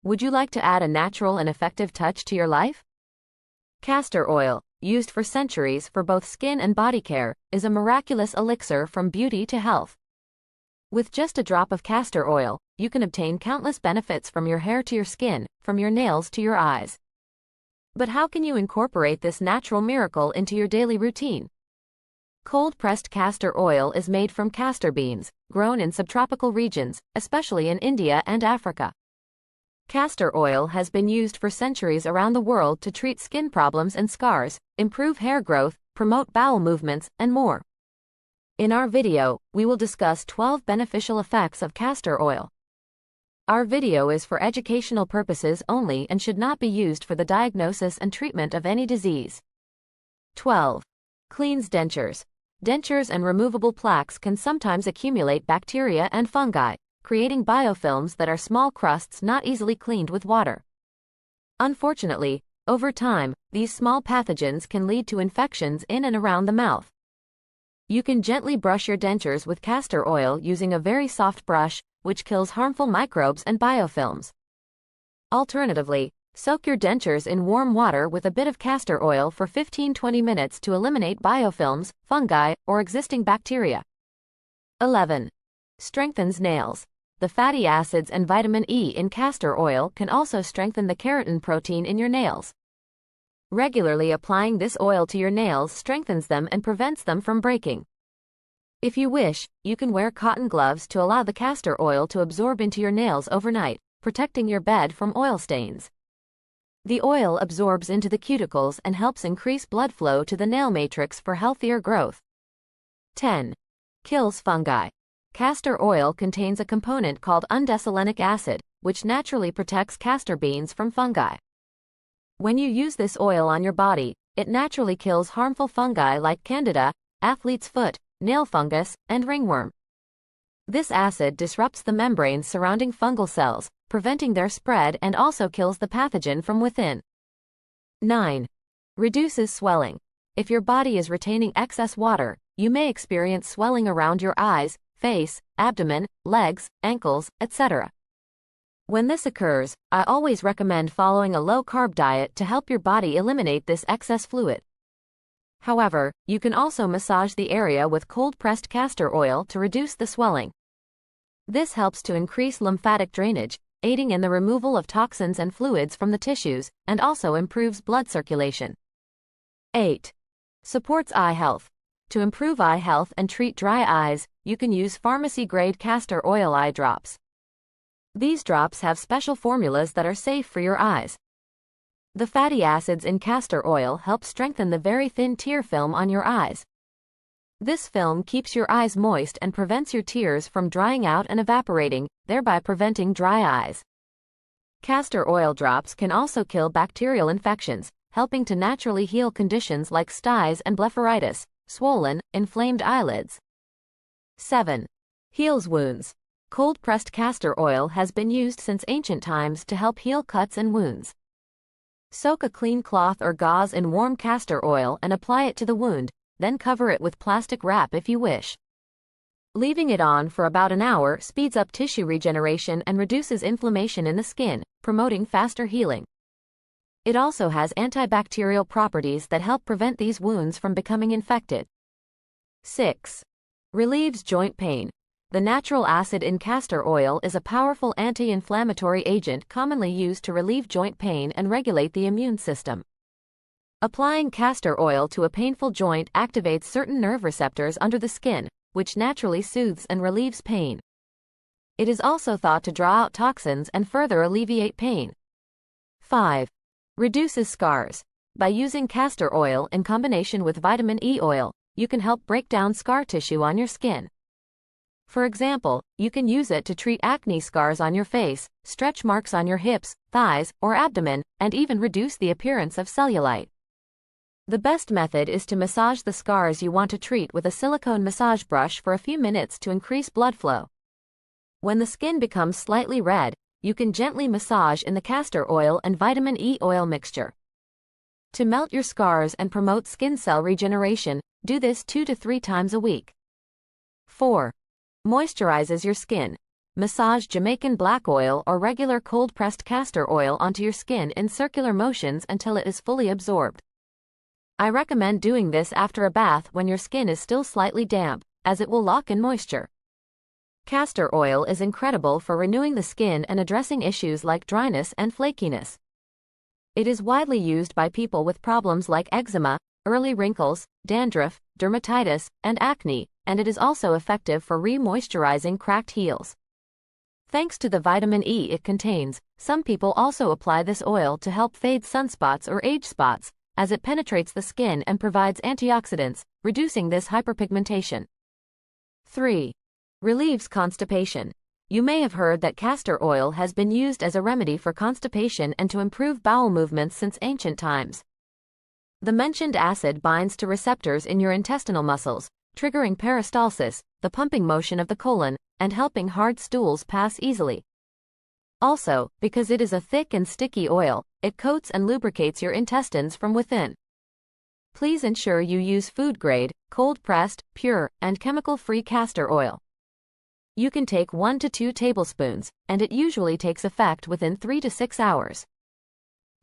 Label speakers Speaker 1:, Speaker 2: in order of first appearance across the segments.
Speaker 1: Would you like to add a natural and effective touch to your life? Castor oil, used for centuries for both skin and body care, is a miraculous elixir from beauty to health. With just a drop of castor oil, you can obtain countless benefits from your hair to your skin, from your nails to your eyes. But how can you incorporate this natural miracle into your daily routine? Cold-pressed castor oil is made from castor beans, grown in subtropical regions, especially in India and Africa. Castor oil has been used for centuries around the world to treat skin problems and scars, improve hair growth, promote bowel movements, and more. In our video, we will discuss 12 beneficial effects of castor oil. Our video is for educational purposes only and should not be used for the diagnosis and treatment of any disease. 12. Cleans dentures. Dentures and removable plaques can sometimes accumulate bacteria and fungi, creating biofilms that are small crusts not easily cleaned with water. Unfortunately, over time, these small pathogens can lead to infections in and around the mouth. You can gently brush your dentures with castor oil using a very soft brush, which kills harmful microbes and biofilms. Alternatively, soak your dentures in warm water with a bit of castor oil for 15-20 minutes to eliminate biofilms, fungi, or existing bacteria. 11. Strengthens nails. The fatty acids and vitamin E in castor oil can also strengthen the keratin protein in your nails. Regularly applying this oil to your nails strengthens them and prevents them from breaking. If you wish, you can wear cotton gloves to allow the castor oil to absorb into your nails overnight, protecting your bed from oil stains. The oil absorbs into the cuticles and helps increase blood flow to the nail matrix for healthier growth. 10. Kills fungi. Castor oil contains a component called undesolenic acid, which naturally protects castor beans from fungi. When you use this oil on your body, it naturally kills harmful fungi like candida, athlete's foot, nail fungus, and ringworm. This acid disrupts the membranes surrounding fungal cells, preventing their spread, and also kills the pathogen from within. 9. Reduces swelling. If your body is retaining excess water, you may experience swelling around your eyes, face, abdomen, legs, ankles, etc. When this occurs, I always recommend following a low-carb diet to help your body eliminate this excess fluid. However, you can also massage the area with cold-pressed castor oil to reduce the swelling. This helps to increase lymphatic drainage, aiding in the removal of toxins and fluids from the tissues, and also improves blood circulation. 8. Supports eye health. To improve eye health and treat dry eyes, you can use pharmacy-grade castor oil eye drops. These drops have special formulas that are safe for your eyes. The fatty acids in castor oil help strengthen the very thin tear film on your eyes. This film keeps your eyes moist and prevents your tears from drying out and evaporating, thereby preventing dry eyes. Castor oil drops can also kill bacterial infections, helping to naturally heal conditions like styes and blepharitis, swollen, inflamed eyelids. 7. Heals wounds. Cold-pressed castor oil has been used since ancient times to help heal cuts and wounds. Soak a clean cloth or gauze in warm castor oil and apply it to the wound, then cover it with plastic wrap if you wish. Leaving it on for about an hour speeds up tissue regeneration and reduces inflammation in the skin, promoting faster healing. It also has antibacterial properties that help prevent these wounds from becoming infected. 6. Relieves joint pain. The natural acid in castor oil is a powerful anti-inflammatory agent commonly used to relieve joint pain and regulate the immune system. Applying castor oil to a painful joint activates certain nerve receptors under the skin, which naturally soothes and relieves pain. It is also thought to draw out toxins and further alleviate pain. 5. Reduces scars. By using castor oil in combination with vitamin E oil, you can help break down scar tissue on your skin. For example, you can use it to treat acne scars on your face, stretch marks on your hips, thighs, or abdomen, and even reduce the appearance of cellulite. The best method is to massage the scars you want to treat with a silicone massage brush for a few minutes to increase blood flow. When the skin becomes slightly red, you can gently massage in the castor oil and vitamin E oil mixture. To melt your scars and promote skin cell regeneration, do this 2 to 3 times a week. 4. Moisturizes your skin. Massage Jamaican black oil or regular cold-pressed castor oil onto your skin in circular motions until it is fully absorbed. I recommend doing this after a bath when your skin is still slightly damp, as it will lock in moisture. Castor oil is incredible for renewing the skin and addressing issues like dryness and flakiness. It is widely used by people with problems like eczema, early wrinkles, dandruff, dermatitis, and acne, and it is also effective for re-moisturizing cracked heels. Thanks to the vitamin E it contains, some people also apply this oil to help fade sunspots or age spots, as it penetrates the skin and provides antioxidants, reducing this hyperpigmentation. 3. Relieves constipation. You may have heard that castor oil has been used as a remedy for constipation and to improve bowel movements since ancient times. The mentioned acid binds to receptors in your intestinal muscles, triggering peristalsis, the pumping motion of the colon, and helping hard stools pass easily. Also, because it is a thick and sticky oil, it coats and lubricates your intestines from within. Please ensure you use food-grade, cold-pressed, pure, and chemical-free castor oil. You can take 1 to 2 tablespoons, and it usually takes effect within 3 to 6 hours.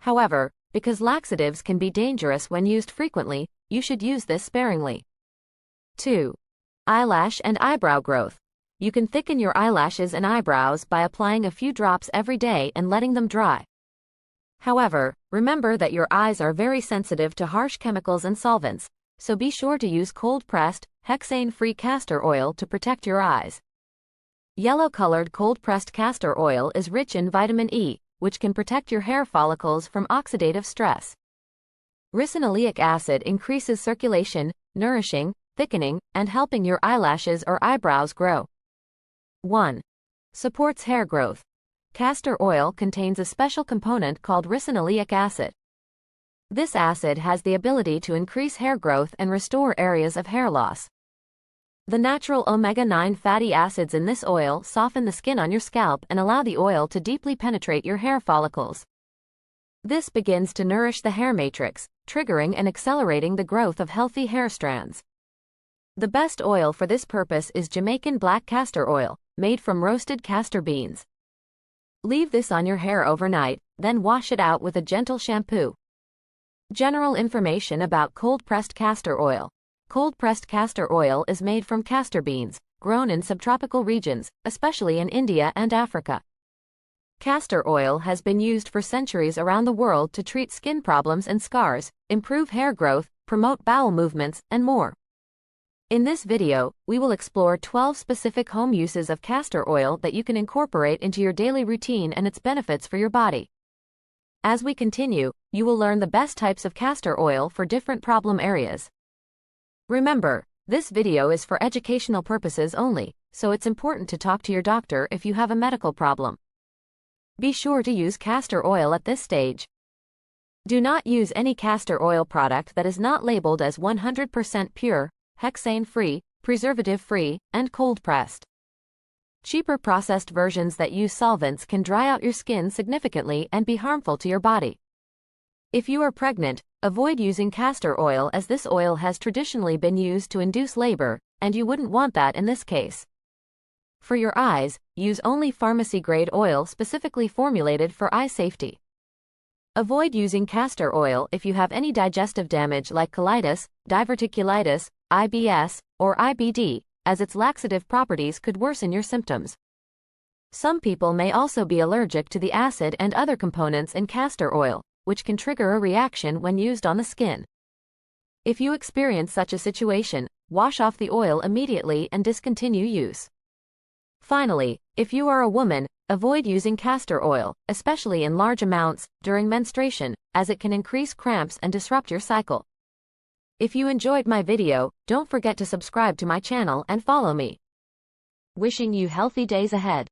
Speaker 1: However, because laxatives can be dangerous when used frequently, you should use this sparingly. 2. Eyelash and eyebrow growth. You can thicken your eyelashes and eyebrows by applying a few drops every day and letting them dry. However, remember that your eyes are very sensitive to harsh chemicals and solvents, so be sure to use cold-pressed, hexane-free castor oil to protect your eyes. Yellow-colored cold-pressed castor oil is rich in vitamin E, which can protect your hair follicles from oxidative stress. Ricinoleic acid increases circulation, nourishing, thickening, and helping your eyelashes or eyebrows grow. 1. Supports hair growth. Castor oil contains a special component called ricinoleic acid. This acid has the ability to increase hair growth and restore areas of hair loss. The natural omega-9 fatty acids in this oil soften the skin on your scalp and allow the oil to deeply penetrate your hair follicles. This begins to nourish the hair matrix, triggering and accelerating the growth of healthy hair strands. The best oil for this purpose is Jamaican black castor oil, made from roasted castor beans. Leave this on your hair overnight, then wash it out with a gentle shampoo. General information about cold-pressed castor oil. Cold-pressed castor oil is made from castor beans, grown in subtropical regions, especially in India and Africa. Castor oil has been used for centuries around the world to treat skin problems and scars, improve hair growth, promote bowel movements, and more. In this video, we will explore 12 specific home uses of castor oil that you can incorporate into your daily routine and its benefits for your body. As we continue, you will learn the best types of castor oil for different problem areas. Remember, this video is for educational purposes only, so it's important to talk to your doctor if you have a medical problem. Be sure to use castor oil at this stage. Do not use any castor oil product that is not labeled as 100% pure, hexane-free, preservative-free, and cold-pressed. Cheaper processed versions that use solvents can dry out your skin significantly and be harmful to your body. If you are pregnant, avoid using castor oil as this oil has traditionally been used to induce labor, and you wouldn't want that in this case. For your eyes, use only pharmacy-grade oil specifically formulated for eye safety. Avoid using castor oil if you have any digestive damage like colitis, diverticulitis, IBS, or IBD, as its laxative properties could worsen your symptoms. Some people may also be allergic to the acid and other components in castor oil, which can trigger a reaction when used on the skin. If you experience such a situation, wash off the oil immediately and discontinue use. Finally, if you are a woman, avoid using castor oil, especially in large amounts, during menstruation, as it can increase cramps and disrupt your cycle. If you enjoyed my video, don't forget to subscribe to my channel and follow me. Wishing you healthy days ahead.